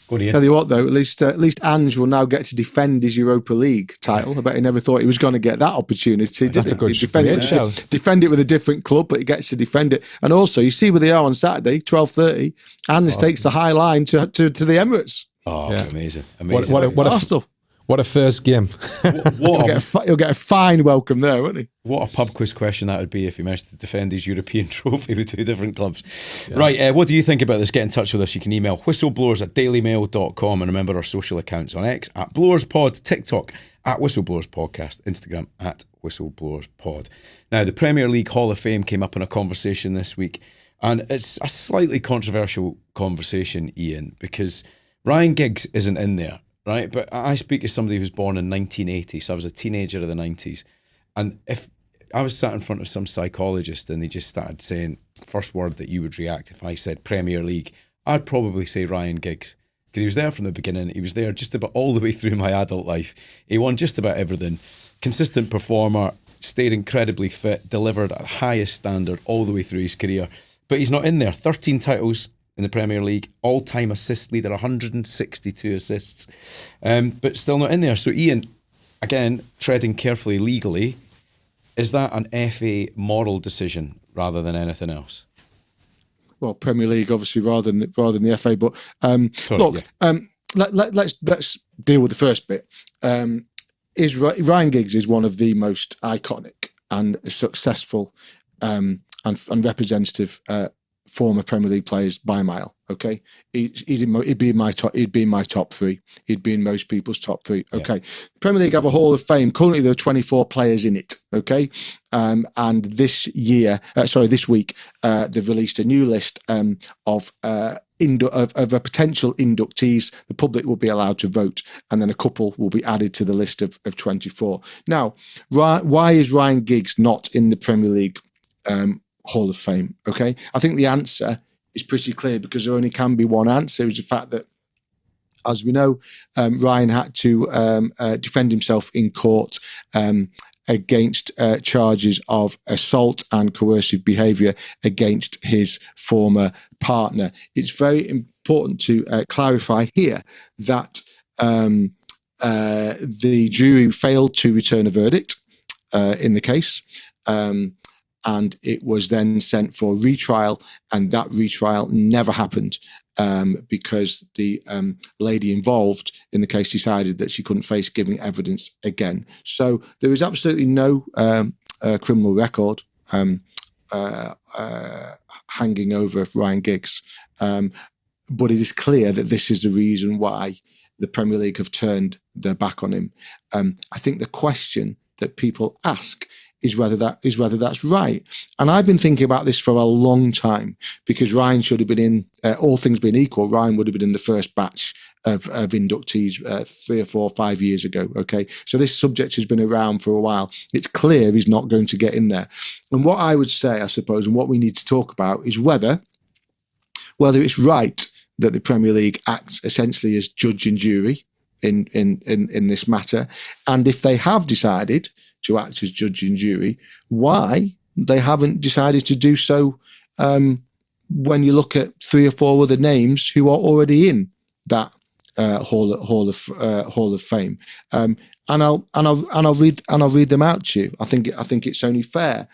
Go on, Ian. Tell you what, though, at least Ange will now get to defend his Europa League title. I bet he never thought he was going to get that opportunity, did That's he? a good Defend it with a different club, but he gets to defend it. And also, you see where they are on Saturday, 12:30. Ange takes the High Line to the Emirates. Oh, yeah. Amazing. What a first game. He'll get a fine welcome there, won't he? What a pub quiz question that would be if he managed to defend his European trophy with two different clubs. Yeah. Right, what do you think about this? Get in touch with us. You can email whistleblowers@dailymail.com, and remember our social accounts on X @BlowersPod, TikTok @WhistleblowersPodcast, Instagram @WhistleblowersPod. Now, the Premier League Hall of Fame came up in a conversation this week, and it's a slightly controversial conversation, Ian, because Ryan Giggs isn't in there. Right, but I speak as somebody who was born in 1980, so I was a teenager of the 90s. And if I was sat in front of some psychologist and they just started saying, first word that you would react if I said Premier League, I'd probably say Ryan Giggs. Because he was there from the beginning. He was there just about all the way through my adult life. He won just about everything. Consistent performer, stayed incredibly fit, delivered at the highest standard all the way through his career. But he's not in there. 13 titles in the Premier League, all-time assist leader, 162 assists, but still not in there. So Ian, again, treading carefully legally, is that an FA moral decision rather than anything else? Well, Premier League, obviously, rather than the FA. But let's deal with the first bit. Ryan Giggs is one of the most iconic and successful and representative former Premier League players by a mile. Okay, he'd be in my top three. He'd be in most people's top three. Okay, Premier League have a Hall of Fame. Currently, there are 24 players in it. Okay, and this week, they've released a new list of potential inductees. The public will be allowed to vote, and then a couple will be added to the list of 24. Now, why is Ryan Giggs not in the Premier League Hall of Fame? Okay, I think the answer is pretty clear, because there only can be one answer. Is the fact that, as we know, Ryan had to defend himself in court against charges of assault and coercive behaviour against his former partner. It's very important to clarify here that the jury failed to return a verdict in the case. And it was then sent for retrial, and that retrial never happened because the lady involved in the case decided that she couldn't face giving evidence again. So there is absolutely no criminal record hanging over Ryan Giggs. But it is clear that this is the reason why the Premier League have turned their back on him. I think the question that people ask is whether that's right. And I've been thinking about this for a long time, because Ryan should have been in, all things being equal, Ryan would have been in the first batch of inductees 3 or 4 or 5 years ago. Okay, so this subject has been around for a while. It's clear he's not going to get in there. And what I would say, I suppose, and what we need to talk about is whether it's right that the Premier League acts essentially as judge and jury in this matter, and if they have decided to act as judge and jury, why they haven't decided to do so when you look at 3 or 4 other names who are already in that Hall of Fame. And I'll read them out to you. I think it's only fair.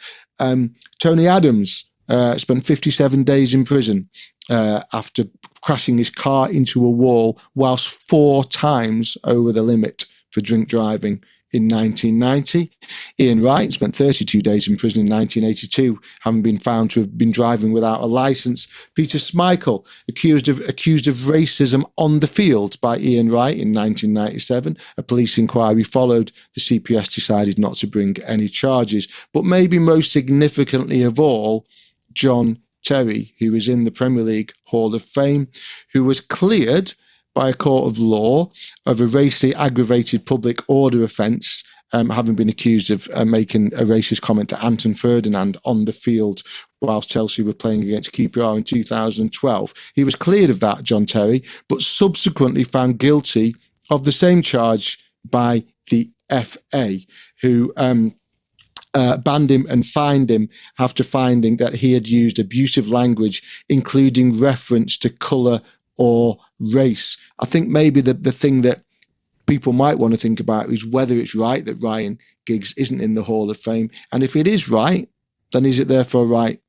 Tony Adams spent 57 days in prison after crashing his car into a wall whilst 4 times over the limit for drink driving in 1990. Ian Wright spent 32 days in prison in 1982, having been found to have been driving without a licence. Peter Schmeichel, accused of racism on the field by Ian Wright in 1997. A police inquiry followed. The CPS decided not to bring any charges. But maybe most significantly of all, John Terry, who is in the Premier League Hall of Fame, who was cleared by a court of law of a racially aggravated public order offence, having been accused of making a racist comment to Anton Ferdinand on the field whilst Chelsea were playing against QPR in 2012. He was cleared of that, John Terry, but subsequently found guilty of the same charge by the FA, who banned him and fined him after finding that he had used abusive language, including reference to colour or race. I think maybe the thing that people might want to think about is whether it's right that Ryan Giggs isn't in the Hall of Fame. And if it is right, then is it therefore right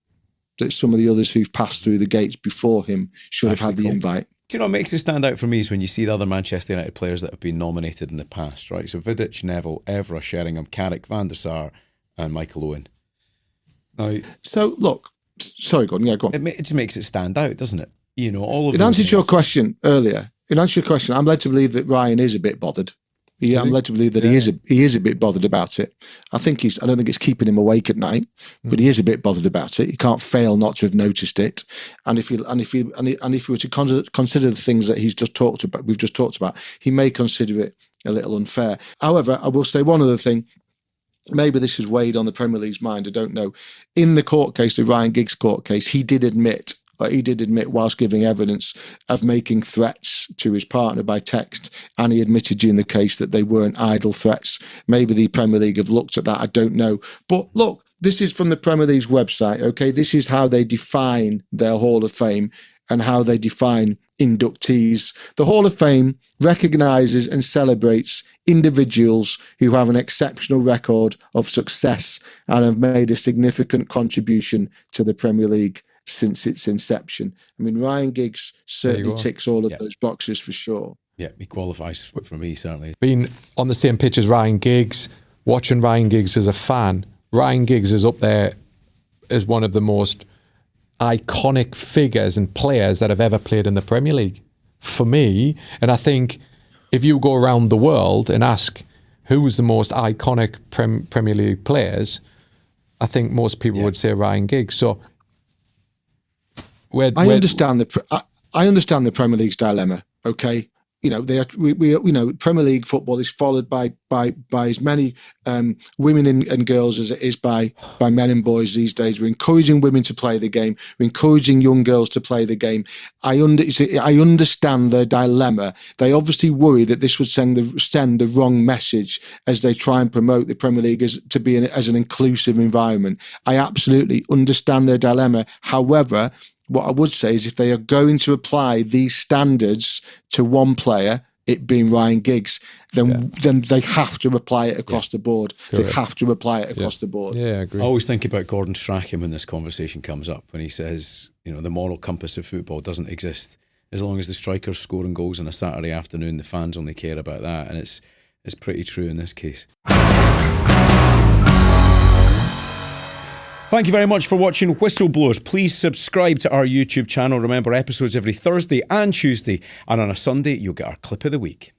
that some of the others who've passed through the gates before him should have had the invite? Do you know what makes it stand out for me is when you see the other Manchester United players that have been nominated in the past, right? So Vidic, Neville, Evra, Sheringham, Carrick, Van der Sar and Michael Owen. Now, so look, sorry, go on. Yeah, go on. It just makes it stand out, doesn't it? You know, all of it answered your question earlier. In answer to your question, I'm led to believe that Ryan is a bit bothered. I'm led to believe that he is a bit bothered about it. I don't think it's keeping him awake at night, but he is a bit bothered about it. He can't fail not to have noticed it. And if we were to consider the things that we've just talked about, he may consider it a little unfair. However, I will say one other thing. Maybe this has weighed on the Premier League's mind. I don't know. In the court case, the Ryan Giggs court case, he did admit whilst giving evidence of making threats to his partner by text, and he admitted during the case that they weren't idle threats. Maybe the Premier League have looked at that, I don't know. But look, this is from the Premier League's website, okay? This is how they define their Hall of Fame and how they define inductees. The Hall of Fame recognises and celebrates individuals who have an exceptional record of success and have made a significant contribution to the Premier League since its inception. I mean, Ryan Giggs certainly ticks all of those boxes for sure. Yeah, he qualifies for me, certainly. Being on the same pitch as Ryan Giggs, watching Ryan Giggs as a fan, Ryan Giggs is up there as one of the most iconic figures and players that have ever played in the Premier League for me. And I think if you go around the world and ask who's the most iconic Premier League players, I think most people would say Ryan Giggs. So I understand the Premier League's dilemma. Okay, you know Premier League football is followed by as many women and girls as it is by men and boys these days. We're encouraging women to play the game. We're encouraging young girls to play the game. I understand their dilemma. They obviously worry that this would send the wrong message as they try and promote the Premier League as an inclusive environment. I absolutely understand their dilemma. However, what I would say is if they are going to apply these standards to one player, it being Ryan Giggs, then they have to apply it across the board. Correct. They have to apply it across the board. Yeah, I agree. I always think about Gordon Strachan when this conversation comes up, when he says, the moral compass of football doesn't exist. As long as the striker's scoring goals on a Saturday afternoon, the fans only care about that. And it's pretty true in this case. Thank you very much for watching Whistleblowers. Please subscribe to our YouTube channel. Remember, episodes every Thursday and Tuesday. And on a Sunday, you'll get our clip of the week.